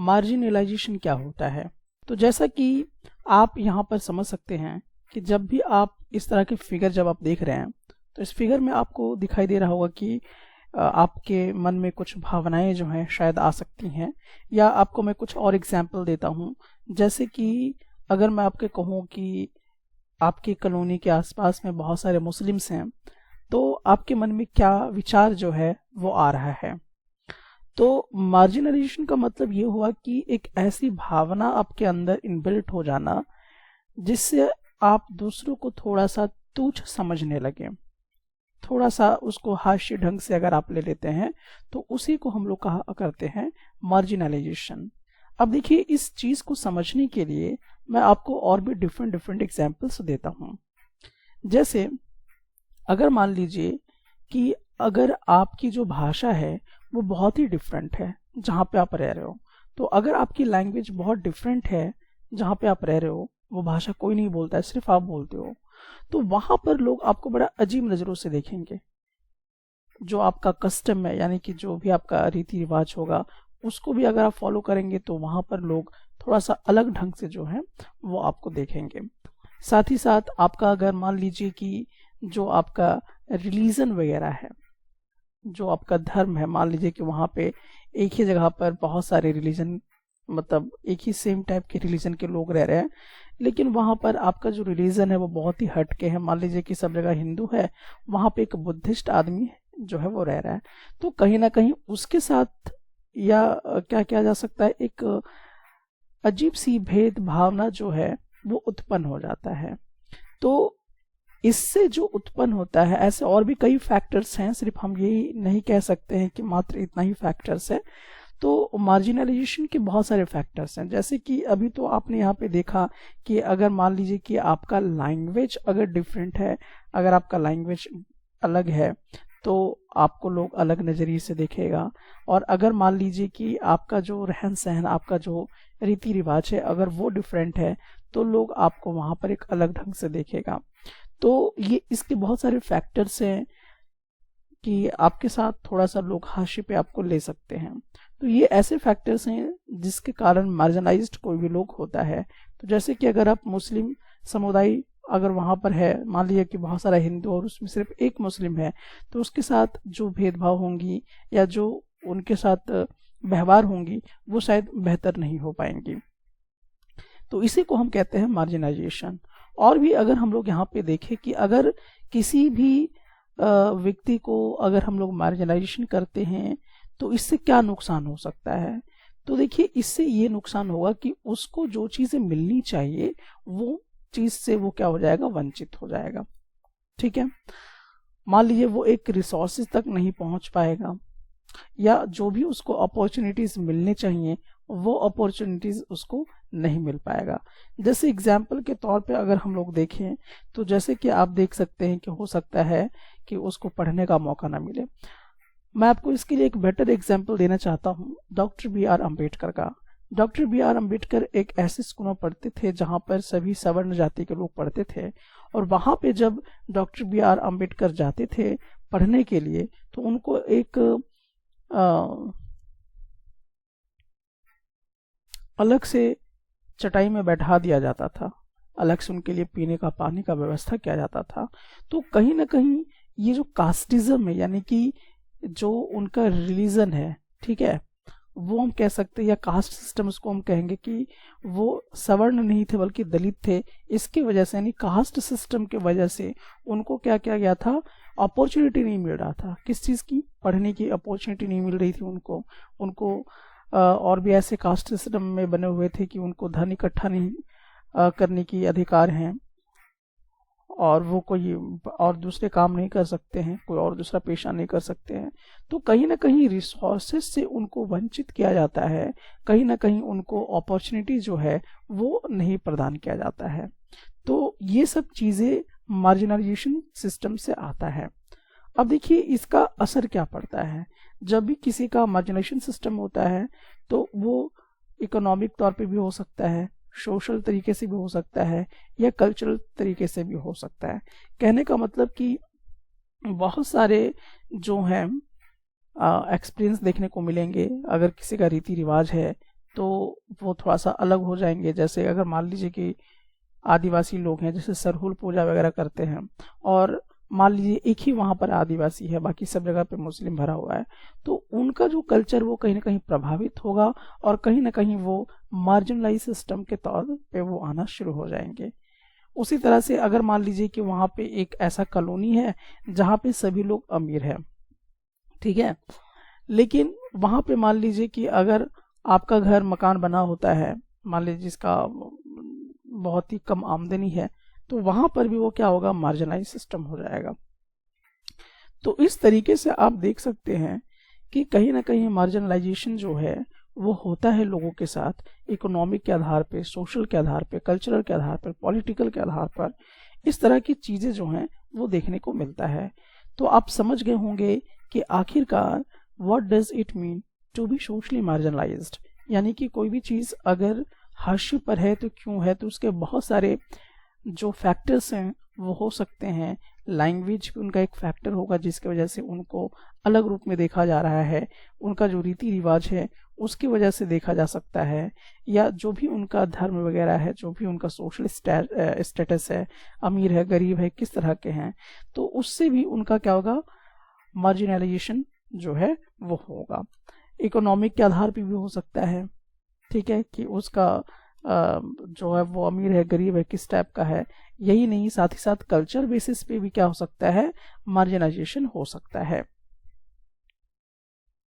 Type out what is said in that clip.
Marginalisation क्या होता है। तो जैसा कि आप यहाँ पर समझ सकते हैं कि जब भी आप इस तरह के फिगर जब आप देख रहे हैं तो इस फिगर में आपको दिखाई दे रहा होगा कि आपके मन में कुछ भावनाएं जो हैं शायद आ सकती हैं। या आपको मैं कुछ और एग्जाम्पल देता हूँ, जैसे कि अगर मैं आपके कहूँ कि आपकी कॉलोनी के आसपास में बहुत सारे मुस्लिम्स हैं, तो आपके मन में क्या विचार जो है वो आ रहा है। तो मार्जिनलाइजेशन का मतलब ये हुआ कि एक ऐसी भावना आपके अंदर इनबिल्ट हो जाना जिससे आप दूसरों को थोड़ा सा तुच्छ समझने लगे, थोड़ा सा उसको हास्य ढंग से अगर आप ले लेते हैं तो उसी को हम लोग कहा करते हैं मार्जिनलाइजेशन। अब देखिए, इस चीज को समझने के लिए मैं आपको और भी डिफरेंट डिफरेंट एग्जाम्पल्स देता हूं। जैसे अगर मान लीजिए कि अगर आपकी जो भाषा है वो बहुत ही डिफरेंट है जहाँ पे आप रह रहे हो, तो अगर आपकी लैंग्वेज बहुत डिफरेंट है जहाँ पे आप रह रहे हो, वो भाषा कोई नहीं बोलता है, सिर्फ आप बोलते हो, तो वहां पर लोग आपको बड़ा अजीब नजरों से देखेंगे। जो आपका कस्टम है, यानी कि जो भी आपका रीति रिवाज होगा, उसको भी अगर आप फॉलो करेंगे तो वहां पर लोग थोड़ा सा अलग ढंग से जो है वो आपको देखेंगे। साथ ही साथ आपका अगर मान लीजिए कि जो आपका रिलीजन वगैरह है, जो आपका धर्म है, मान लीजिए कि वहां पे एक ही जगह पर बहुत सारे रिलीजन, मतलब एक ही सेम टाइप के रिलीजन के लोग रह रहे हैं, लेकिन वहां पर आपका जो रिलीजन है वो बहुत ही हटके है। मान लीजिए कि सब जगह हिंदू है, वहां पे एक बुद्धिस्ट आदमी जो है वो रह रहा है, तो कहीं ना कहीं उसके साथ या क्या किया जा सकता है, एक अजीब सी भेद भावना जो है वो उत्पन्न हो जाता है। तो इससे जो उत्पन्न होता है, ऐसे और भी कई फैक्टर्स हैं, सिर्फ हम यही नहीं कह सकते हैं कि मात्र इतना ही फैक्टर्स है। तो मार्जिनलाइजेशन के बहुत सारे फैक्टर्स हैं, जैसे कि अभी तो आपने यहाँ पे देखा कि अगर मान लीजिए कि आपका लैंग्वेज अगर डिफरेंट है, अगर आपका लैंग्वेज अलग है तो आपको लोग अलग नजरिए से देखेगा। और अगर मान लीजिए कि आपका जो रहन सहन, आपका जो रीति रिवाज है, अगर वो डिफरेंट है तो लोग आपको वहां पर एक अलग ढंग से देखेगा। तो ये इसके बहुत सारे फैक्टर्स हैं कि आपके साथ थोड़ा सा लोग हाशिए पे आपको ले सकते हैं। तो ये ऐसे फैक्टर्स हैं जिसके कारण मार्जिनलाइज्ड कोई भी लोग होता है। तो जैसे कि अगर आप मुस्लिम समुदाय अगर वहां पर है, मान लीजिए कि बहुत सारा हिंदू और उसमें सिर्फ एक मुस्लिम है, तो उसके साथ जो भेदभाव होंगी या जो उनके साथ व्यवहार होंगी वो शायद बेहतर नहीं हो पाएंगी। तो इसी को हम कहते हैं मार्जिनाइजेशन। और भी अगर हम लोग यहाँ पे देखें कि अगर किसी भी व्यक्ति को अगर हम लोग मार्जिनाइजेशन करते हैं तो इससे क्या नुकसान हो सकता है। तो देखिए, इससे ये नुकसान होगा कि उसको जो चीजें मिलनी चाहिए वो चीज से वो क्या हो जाएगा, वंचित हो जाएगा। ठीक है, मान लीजिए वो एक रिसोर्सेज तक नहीं पहुंच पाएगा, या जो भी उसको अपॉर्चुनिटीज मिलने चाहिए वो अपॉर्चुनिटीज उसको नहीं मिल पाएगा। जैसे एग्जाम्पल के तौर पे अगर हम लोग देखें तो जैसे कि आप देख सकते हैं कि हो सकता है कि उसको पढ़ने का मौका ना मिले। मैं आपको इसके लिए एक बेटर एग्जाम्पल देना चाहता हूँ, डॉक्टर बी आर अम्बेडकर का। डॉक्टर बी आर अम्बेडकर एक ऐसे स्कूल में पढ़ते थे जहां पर सभी सवर्ण जाति के लोग पढ़ते थे, और वहां पे जब डॉक्टर बी आर अम्बेडकर जाते थे पढ़ने के लिए तो उनको एक अलग से चटाई में बैठा दिया जाता था, अलग से उनके लिए पीने का पानी का व्यवस्था किया जाता था। तो कहीं ना कहीं ये जो कास्टिज्म है, यानी कि जो उनका रिलीजन है, ठीक है, वो हम कह सकते हैं, या कास्ट सिस्टम उसको हम कहेंगे कि वो सवर्ण नहीं थे बल्कि दलित थे। इसकी वजह से, यानी कास्ट सिस्टम की वजह से उनको क्या किया गया था, अपॉर्चुनिटी नहीं मिल रहा था। किस चीज की, पढ़ने की अपॉर्चुनिटी नहीं मिल रही थी उनको। और भी ऐसे कास्ट सिस्टम में बने हुए थे कि उनको धन इकट्ठा नहीं करने की अधिकार हैं, और वो कोई और दूसरे काम नहीं कर सकते हैं, कोई और दूसरा पेशा नहीं कर सकते हैं। तो कहीं ना कहीं रिसोर्सेज से उनको वंचित किया जाता है, कहीं ना कहीं उनको अपॉर्चुनिटी जो है वो नहीं प्रदान किया जाता है। तो ये सब चीजें मार्जिनलाइजेशन सिस्टम से आता है। अब देखिए, इसका असर क्या पड़ता है। जब भी किसी का मार्जिनलाइजेशन सिस्टम होता है तो वो इकोनॉमिक तौर पे भी हो सकता है, सोशल तरीके से भी हो सकता है, या कल्चरल तरीके से भी हो सकता है। कहने का मतलब कि बहुत सारे जो हैं एक्सपीरियंस देखने को मिलेंगे। अगर किसी का रीति रिवाज है तो वो थोड़ा सा अलग हो जाएंगे। जैसे अगर मान लीजिए कि आदिवासी लोग हैं, जैसे सरहुल पूजा वगैरह करते हैं, और मान लीजिए एक ही वहां पर आदिवासी है, बाकी सब जगह पे मुस्लिम भरा हुआ है, तो उनका जो कल्चर वो कहीं ना कहीं प्रभावित होगा और कहीं ना कहीं वो मार्जिनलाइज सिस्टम के तौर पे वो आना शुरू हो जाएंगे। उसी तरह से अगर मान लीजिए कि वहां पे एक ऐसा कॉलोनी है जहाँ पे सभी लोग अमीर हैं, ठीक है, लेकिन वहां पे मान लीजिए कि अगर आपका घर मकान बना होता है, मान लीजिए जिसका बहुत ही कम आमदनी है, तो वहां पर भी वो क्या होगा, मार्जिनलाइज सिस्टम हो जाएगा। तो इस तरीके से आप देख सकते हैं कि कहीं ना कहीं मार्जिनलाइजेशन जो है वो होता है लोगों के साथ, इकोनॉमिक के आधार पे, सोशल के आधार पे, कल्चरल के आधार पर, पॉलिटिकल के आधार पर, इस तरह की चीजें जो हैं वो देखने को मिलता है। तो आप समझ गए होंगे कि आखिरकार what does it mean to be socially marginalized, यानी कि कोई भी चीज अगर हाशिए पर है तो क्यों है, तो उसके बहुत सारे जो फैक्टर्स हैं वो हो सकते हैं। लैंग्वेज भी उनका एक फैक्टर होगा जिसकी वजह से उनको अलग रूप में देखा जा रहा है, उनका जो रीति रिवाज है उसकी वजह से देखा जा सकता है, या जो भी उनका धर्म वगैरह है, जो भी उनका सोशल स्टेटस है, अमीर है, गरीब है, किस तरह के हैं, तो उससे भी उनका क्या होगा, मार्जिनलाइजेशन जो है वो होगा। इकोनॉमिक के आधार पर भी हो सकता है, ठीक है, कि उसका जो है वो अमीर है, गरीब है, किस टाइप का है। यही नहीं, साथ ही साथ कल्चर बेसिस पे भी क्या हो सकता है, मार्जिनाइजेशन हो सकता है।